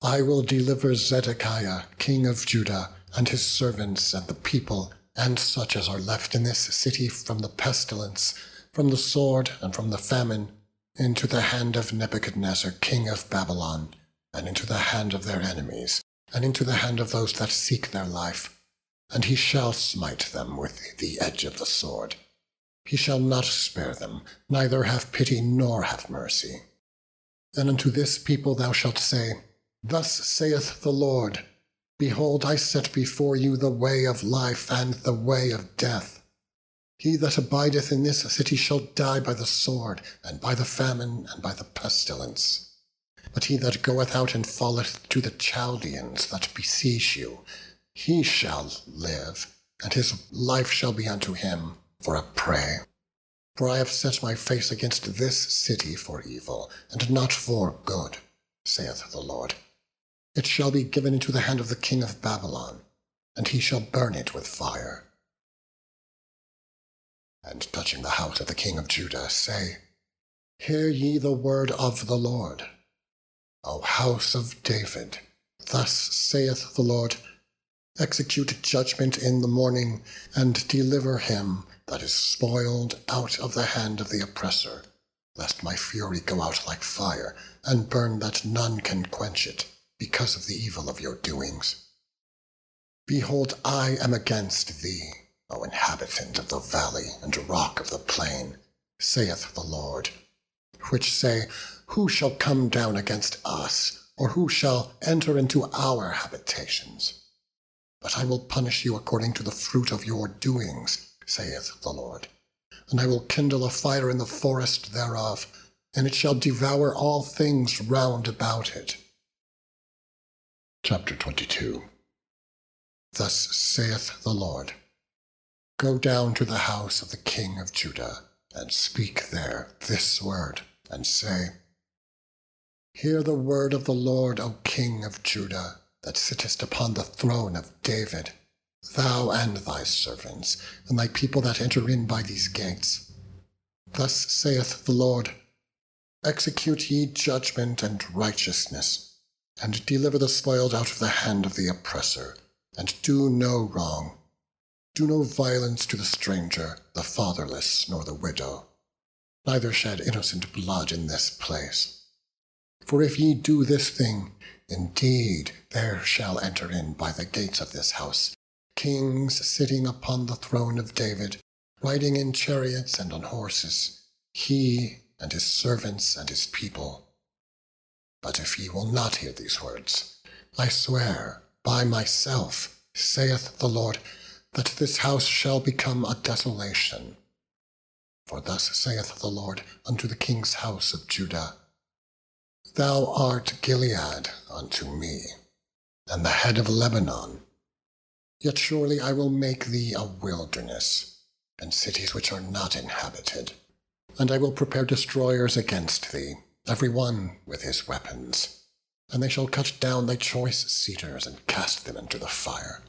I will deliver Zedekiah, king of Judah, and his servants and the people, and such as are left in this city from the pestilence, from the sword, and from the famine, into the hand of Nebuchadnezzar king of Babylon, and into the hand of their enemies, and into the hand of those that seek their life. And he shall smite them with the edge of the sword. He shall not spare them, neither have pity nor have mercy. And unto this people thou shalt say, Thus saith the Lord, Behold, I set before you the way of life and the way of death. He that abideth in this city shall die by the sword, and by the famine, and by the pestilence. But he that goeth out and falleth to the Chaldeans that besiege you, he shall live, and his life shall be unto him for a prey. For I have set my face against this city for evil, and not for good, saith the Lord. It shall be given into the hand of the king of Babylon, and he shall burn it with fire. And touching the house of the king of Judah, say, Hear ye the word of the Lord. O house of David, thus saith the Lord, Execute judgment in the morning, and deliver him that is spoiled out of the hand of the oppressor, lest my fury go out like fire, and burn that none can quench it, because of the evil of your doings. Behold, I am against thee, O inhabitant of the valley and rock of the plain, saith the Lord, which say, Who shall come down against us, or who shall enter into our habitations? But I will punish you according to the fruit of your doings, saith the Lord. And I will kindle a fire in the forest thereof, and it shall devour all things round about it. Chapter 22. Thus saith the Lord, Go down to the house of the king of Judah, and speak there this word, and say, Hear the word of the Lord, O king of Judah, that sittest upon the throne of David, thou and thy servants, and thy people that enter in by these gates. Thus saith the Lord, Execute ye judgment and righteousness, and deliver the spoiled out of the hand of the oppressor, and do no wrong. Do no violence to the stranger, the fatherless, nor the widow. Neither shed innocent blood in this place. For if ye do this thing, indeed there shall enter in by the gates of this house kings sitting upon the throne of David, riding in chariots and on horses, he and his servants and his people. But if ye will not hear these words, I swear by myself, saith the Lord, that this house shall become a desolation. For thus saith the Lord unto the king's house of Judah, Thou art Gilead unto me, and the head of Lebanon. Yet surely I will make thee a wilderness, and cities which are not inhabited. And I will prepare destroyers against thee, every one with his weapons. And they shall cut down thy choice cedars, and cast them into the fire.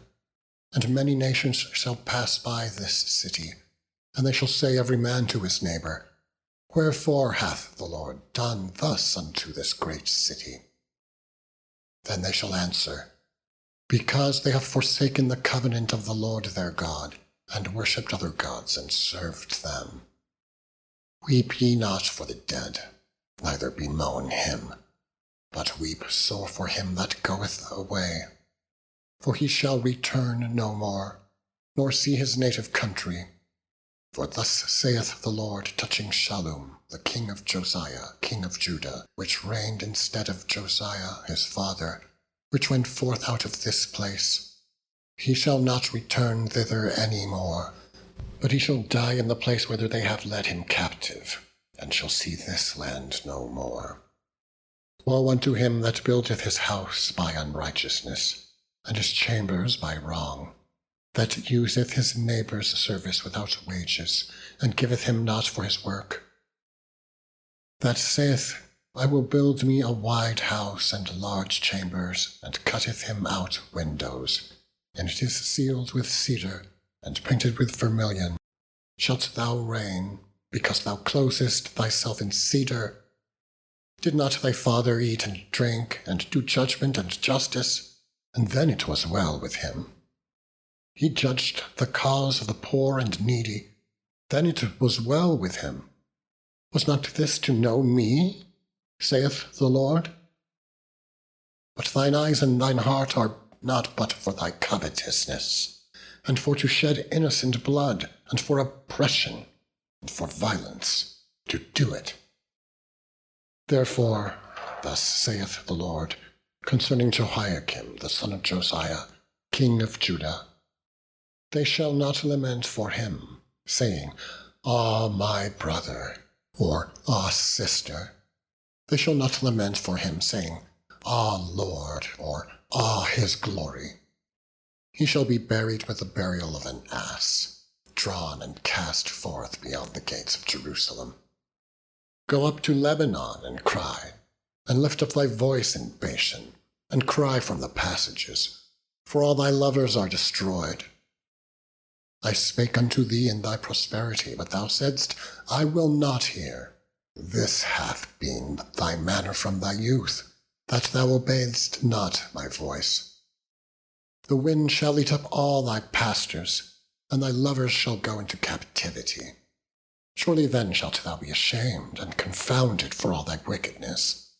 And many nations shall pass by this city, and they shall say every man to his neighbor, Wherefore hath the Lord done thus unto this great city? Then they shall answer, Because they have forsaken the covenant of the Lord their God, and worshipped other gods, and served them. Weep ye not for the dead, neither bemoan him, but weep sore for him that goeth away. For he shall return no more, nor see his native country. For thus saith the Lord touching Shallum, the king of Josiah, king of Judah, which reigned instead of Josiah his father, which went forth out of this place. He shall not return thither any more, but he shall die in the place whither they have led him captive, and shall see this land no more. Woe unto him that buildeth his house by unrighteousness, and his chambers by wrong, that useth his neighbour's service without wages, and giveth him not for his work. That saith, I will build me a wide house and large chambers, and cutteth him out windows, and it is sealed with cedar, and painted with vermilion. Shalt thou reign, because thou closest thyself in cedar? Did not thy father eat and drink, and do judgment and justice? And then it was well with him. He judged the cause of the poor and needy. Then it was well with him. Was not this to know me, saith the Lord? But thine eyes and thine heart are not but for thy covetousness, and for to shed innocent blood, and for oppression, and for violence, to do it. Therefore, thus saith the Lord, concerning Jehoiakim the son of Josiah, king of Judah, they shall not lament for him, saying, Ah, my brother, or Ah, sister. They shall not lament for him, saying, Ah, Lord, or Ah, his glory. He shall be buried with the burial of an ass, drawn and cast forth beyond the gates of Jerusalem. Go up to Lebanon and cry, and lift up thy voice in Bashan, and cry from the passages, for all thy lovers are destroyed. I spake unto thee in thy prosperity, but thou saidst, I will not hear. This hath been thy manner from thy youth, that thou obeyedst not my voice. The wind shall eat up all thy pastors, and thy lovers shall go into captivity. Surely then shalt thou be ashamed and confounded for all thy wickedness,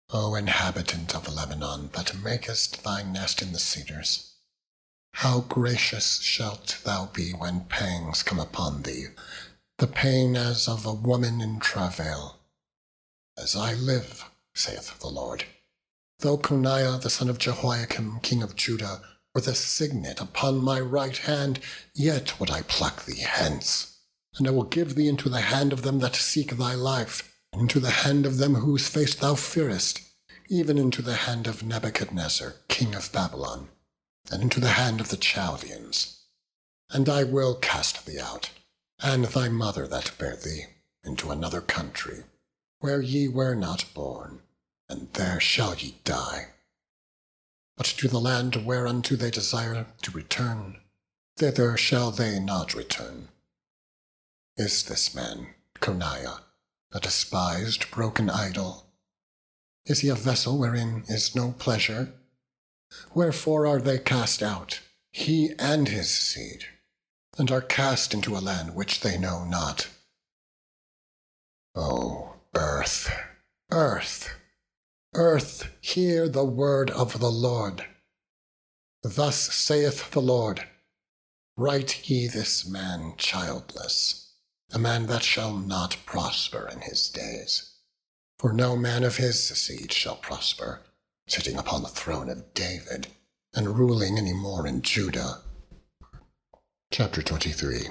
O inhabitant of Lebanon, that makest thy nest in the cedars. How gracious shalt thou be when pangs come upon thee, the pain as of a woman in travail. As I live, saith the Lord, though Coniah the son of Jehoiakim king of Judah were the signet upon my right hand, yet would I pluck thee hence, and I will give thee into the hand of them that seek thy life, and into the hand of them whose face thou fearest, even into the hand of Nebuchadnezzar king of Babylon, and into the hand of the Chaldeans. And I will cast thee out, and thy mother that bare thee, into another country, where ye were not born, and there shall ye die. But to the land whereunto they desire to return, thither shall they not return. Is this man, Coniah, a despised, broken idol? Is he a vessel wherein is no pleasure? Wherefore are they cast out, he and his seed, and are cast into a land which they know not? O earth, earth, earth, hear the word of the Lord. Thus saith the Lord, write ye this man childless, a man that shall not prosper in his days. For no man of his seed shall prosper, sitting upon the throne of David, and ruling any more in Judah. Chapter 23.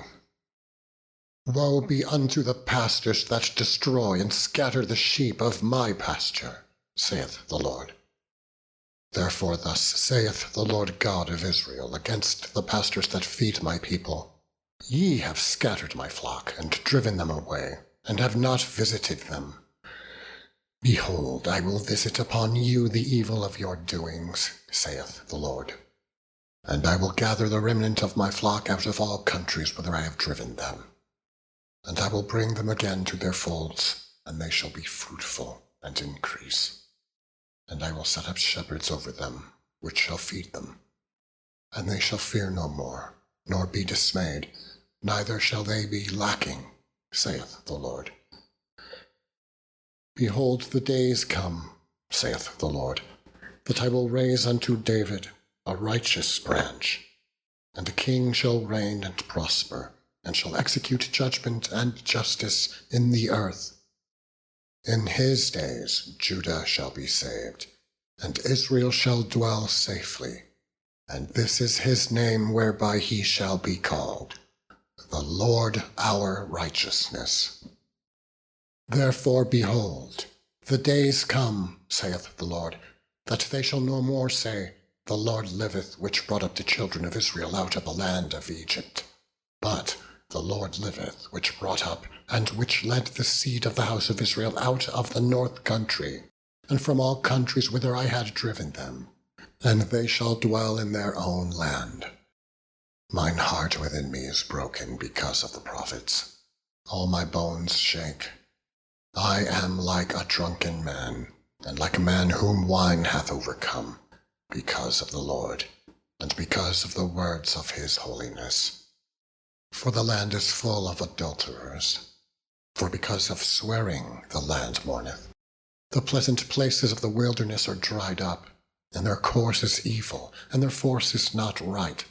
Woe be unto the pastors that destroy and scatter the sheep of my pasture, saith the Lord. Therefore thus saith the Lord God of Israel against the pastors that feed my people, Ye have scattered my flock, and driven them away, and have not visited them. Behold, I will visit upon you the evil of your doings, saith the Lord. And I will gather the remnant of my flock out of all countries whither I have driven them. And I will bring them again to their folds, and they shall be fruitful and increase. And I will set up shepherds over them, which shall feed them. And they shall fear no more, nor be dismayed, neither shall they be lacking, saith the Lord. Behold, the days come, saith the Lord, that I will raise unto David a righteous branch, and a king shall reign and prosper, and shall execute judgment and justice in the earth. In his days Judah shall be saved, and Israel shall dwell safely, and this is his name whereby he shall be called, the Lord our righteousness. Therefore, behold, the days come, saith the Lord, that they shall no more say, The Lord liveth, which brought up the children of Israel out of the land of Egypt. But the Lord liveth, which brought up, and which led the seed of the house of Israel out of the north country, and from all countries whither I had driven them, and they shall dwell in their own land. Mine heart within me is broken because of the prophets. All my bones shake. I am like a drunken man, and like a man whom wine hath overcome, because of the Lord. and because of the words of his holiness. For the land is full of adulterers. For because of swearing the land mourneth. The pleasant places of the wilderness are dried up, and their course is evil, and their force is not right.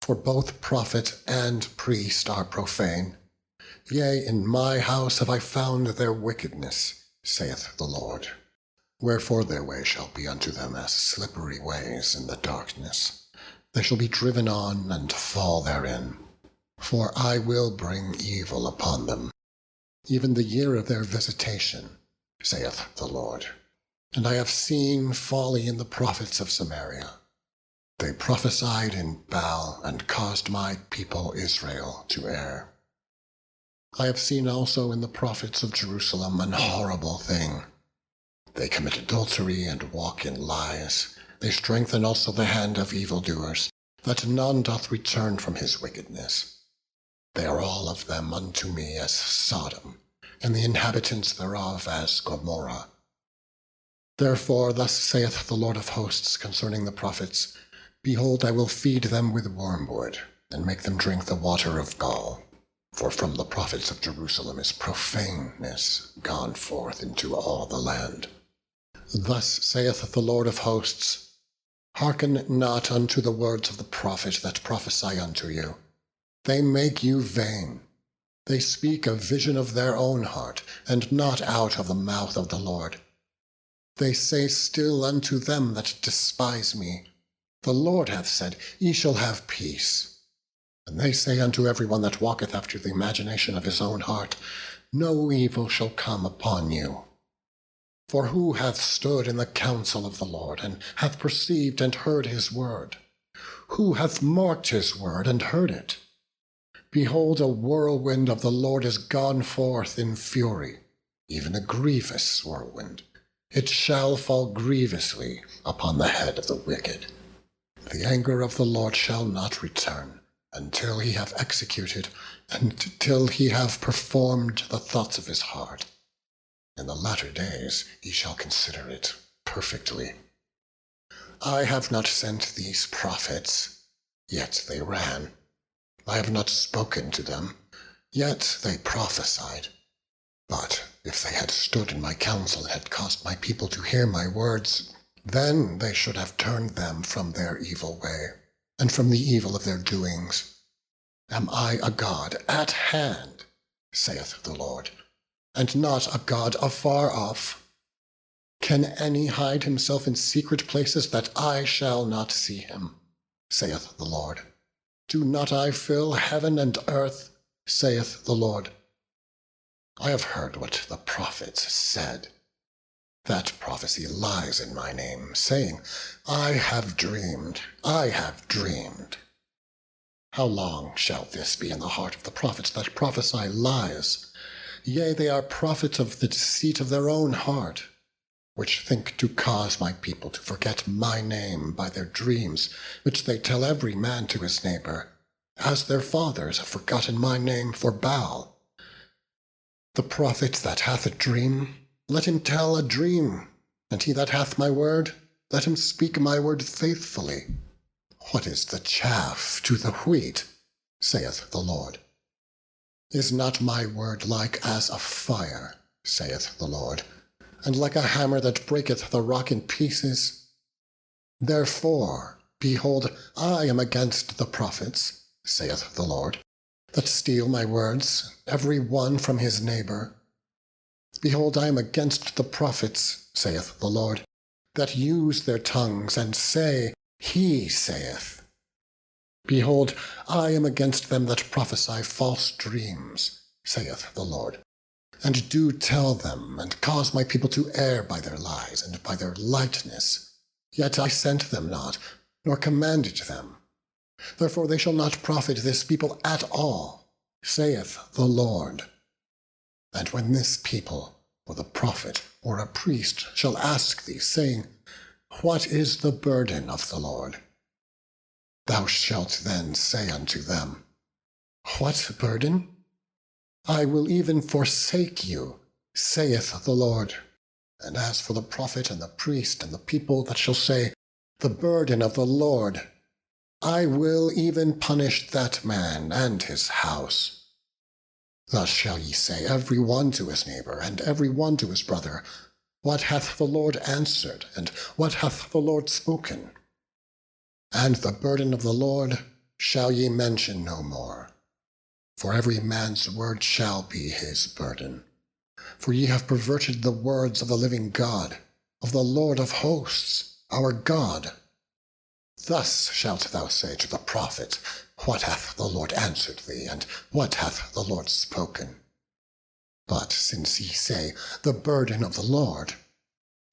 For both prophet and priest are profane. Yea, in my house have I found their wickedness, saith the Lord. Wherefore their way shall be unto them as slippery ways in the darkness. They shall be driven on and fall therein. For I will bring evil upon them, even the year of their visitation, saith the Lord. And I have seen folly in the prophets of Samaria. They prophesied in Baal and caused my people Israel to err. I have seen also in the prophets of Jerusalem an horrible thing. They commit adultery and walk in lies. They strengthen also the hand of evildoers, that none doth return from his wickedness. They are all of them unto me as Sodom, and the inhabitants thereof as Gomorrah. Therefore thus saith the Lord of hosts concerning the prophets, Behold, I will feed them with wormwood, and make them drink the water of gall. For from the prophets of Jerusalem is profaneness gone forth into all the land. Thus saith the Lord of hosts, Hearken not unto the words of the prophet that prophesy unto you. They make you vain. They speak a vision of their own heart, and not out of the mouth of the Lord. They say still unto them that despise me, The Lord hath said, Ye shall have peace. And they say unto every one that walketh after the imagination of his own heart, No evil shall come upon you. For who hath stood in the counsel of the Lord, and hath perceived and heard his word? Who hath marked his word and heard it? Behold, a whirlwind of the Lord is gone forth in fury, even a grievous whirlwind. It shall fall grievously upon the head of the wicked. The anger of the Lord shall not return, until he have executed, and till he have performed the thoughts of his heart. In the latter days he shall consider it perfectly. I have not sent these prophets, yet they ran. I have not spoken to them, yet they prophesied. But if they had stood in my counsel and had caused my people to hear my words, then they should have turned them from their evil way, and from the evil of their doings. Am I a God at hand, saith the Lord, and not a God afar off? Can any hide himself in secret places that I shall not see him, saith the Lord? Do not I fill heaven and earth, saith the Lord? I have heard what the prophets said. That prophecy lies in my name, saying, I have dreamed, I have dreamed. How long shall this be in the heart of the prophets that prophesy lies? Yea, they are prophets of the deceit of their own heart, which think to cause my people to forget my name by their dreams, which they tell every man to his neighbor, as their fathers have forgotten my name for Baal. The prophet that hath a dream, let him tell a dream, and he that hath my word, let him speak my word faithfully. What is the chaff to the wheat, saith the Lord? Is not my word like as a fire, saith the Lord, and like a hammer that breaketh the rock in pieces? Therefore, behold, I am against the prophets, saith the Lord, that steal my words, every one from his neighbor. Behold, I am against the prophets, saith the Lord, that use their tongues and say, He saith. Behold, I am against them that prophesy false dreams, saith the Lord, and do tell them, and cause my people to err by their lies and by their lightness. Yet I sent them not, nor commanded them. Therefore they shall not profit this people at all, saith the Lord. And when this people, or the prophet, or a priest, shall ask thee, saying, What is the burden of the Lord? Thou shalt then say unto them, What burden? I will even forsake you, saith the Lord. And as for the prophet and the priest and the people that shall say, The burden of the Lord, I will even punish that man and his house. Thus shall ye say every one to his neighbor, and every one to his brother, What hath the Lord answered, and what hath the Lord spoken? And the burden of the Lord shall ye mention no more. For every man's word shall be his burden. For ye have perverted the words of the living God, of the Lord of hosts, our God. Thus shalt thou say to the prophet, What hath the Lord answered thee, and what hath the Lord spoken? But since ye say, The burden of the Lord,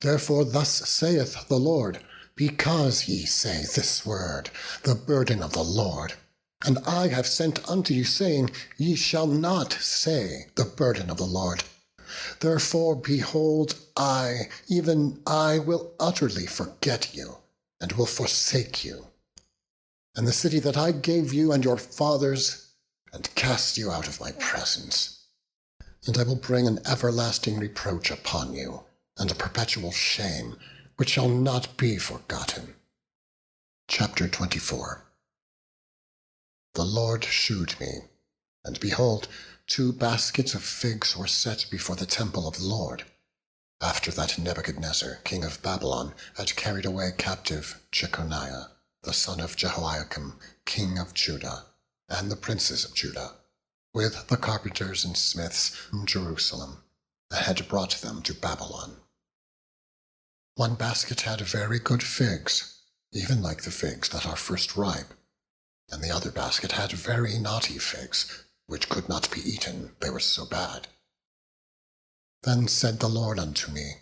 therefore thus saith the Lord, because ye say this word, the burden of the Lord, and I have sent unto you, saying, Ye shall not say, the burden of the Lord. Therefore, behold, I, even I, will utterly forget you, and will forsake you, and the city that I gave you and your fathers, and cast you out of my presence. And I will bring an everlasting reproach upon you, and a perpetual shame, which shall not be forgotten. Chapter 24. The Lord shewed me, and behold, 2 baskets of figs were set before the temple of the Lord, after that Nebuchadnezzar, king of Babylon, had carried away captive Jeconiah, the son of Jehoiakim, king of Judah, and the princes of Judah, with the carpenters and smiths from Jerusalem, and had brought them to Babylon. 1 basket had very good figs, even like the figs that are first ripe, and the other basket had very naughty figs, which could not be eaten, they were so bad. Then said the Lord unto me,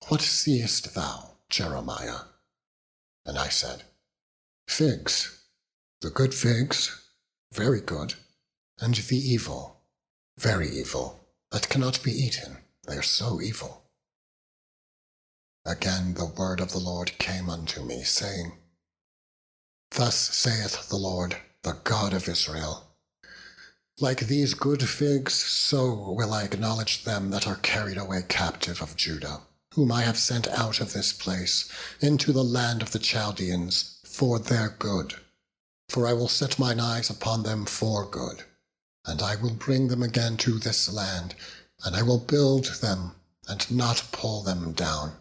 What seest thou, Jeremiah? And I said, Figs, the good figs, very good, and the evil, very evil, that cannot be eaten, they are so evil. Again the word of the Lord came unto me, saying, Thus saith the Lord, the God of Israel, Like these good figs, so will I acknowledge them that are carried away captive of Judah, whom I have sent out of this place into the land of the Chaldeans for their good. For I will set mine eyes upon them for good, and I will bring them again to this land, and I will build them, and not pull them down,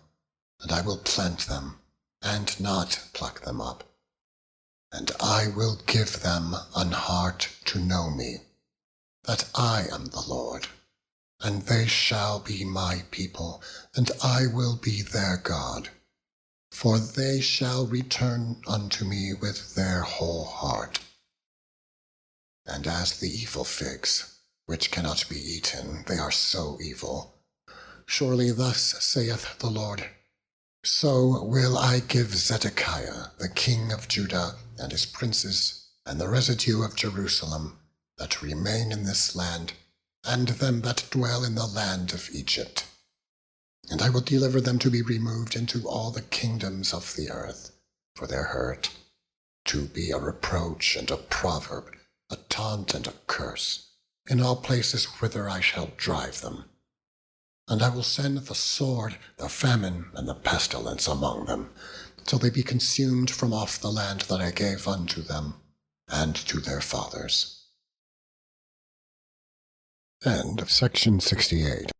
and I will plant them, and not pluck them up. And I will give them an heart to know me, that I am the Lord, and they shall be my people, and I will be their God. For they shall return unto me with their whole heart. And as the evil figs, which cannot be eaten, they are so evil. Surely thus saith the Lord, So will I give Zedekiah, the king of Judah, and his princes, and the residue of Jerusalem, that remain in this land, and them that dwell in the land of Egypt. And I will deliver them to be removed into all the kingdoms of the earth, for their hurt, to be a reproach and a proverb, a taunt and a curse, in all places whither I shall drive them. And I will send the sword, the famine, and the pestilence among them, till they be consumed from off the land that I gave unto them, and to their fathers. End of section 68.